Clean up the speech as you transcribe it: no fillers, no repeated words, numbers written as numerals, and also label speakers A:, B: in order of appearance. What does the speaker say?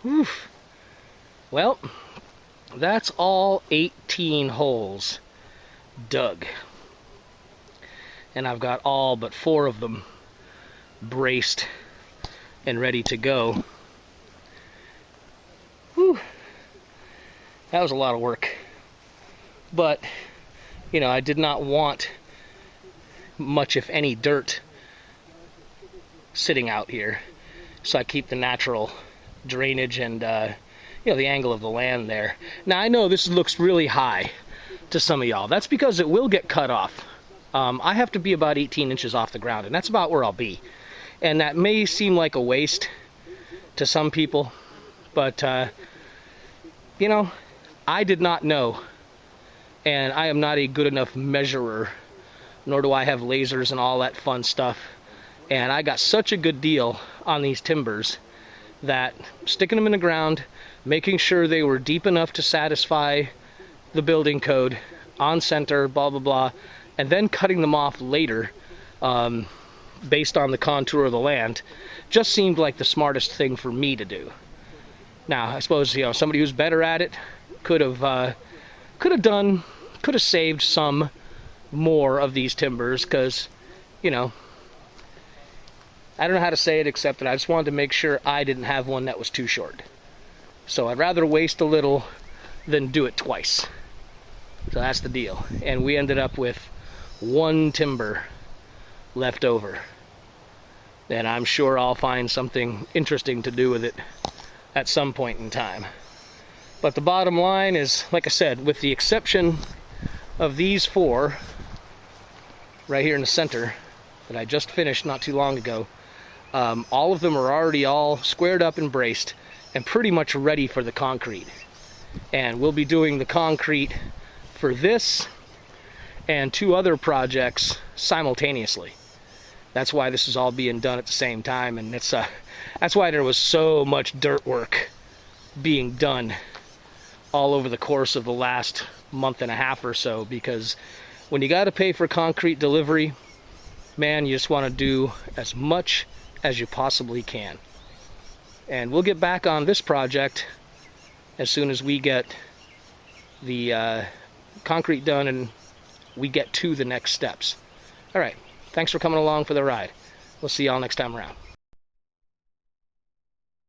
A: Whew. Well, that's all 18 holes dug. And I've got all but 4 of them braced and ready to go. Whew. That was a lot of work. But, you know, I did not want much, if any, dirt sitting out here. So I keep the natural drainage and, you know, the angle of the land there. Now, I know this looks really high to some of y'all. That's because it will get cut off. I have to be about 18 inches off the ground, and that's about where I'll be. And that may seem like a waste to some people, but, you know, I did not know, and I am not a good enough measurer, nor do I have lasers and all that fun stuff. And I got such a good deal on these timbers that sticking them in the ground, making sure they were deep enough to satisfy the building code, on center, blah, blah, blah, and then cutting them off later, based on the contour of the land, just seemed like the smartest thing for me to do. Now, I suppose, you know, somebody who's better at it could have saved some more of these timbers, because, you know, I don't know how to say it except that I just wanted to make sure I didn't have one that was too short. So I'd rather waste a little than do it twice. So that's the deal. And we ended up with 1 timber left over. And I'm sure I'll find something interesting to do with it at some point in time. But the bottom line is, like I said, with the exception of these 4 right here in the center that I just finished not too long ago, all of them are already all squared up and braced and pretty much ready for the concrete. And we'll be doing the concrete for this and 2 other projects simultaneously. That's why this is all being done at the same time, and it's that's why there was so much dirt work being done all over the course of the last month and a half or so, because when you got to pay for concrete delivery, man, you just want to do as much as you possibly can. And we'll get back on this project as soon as we get the concrete done and we get to the next steps. All right, thanks for coming along for the ride. We'll see y'all next time around.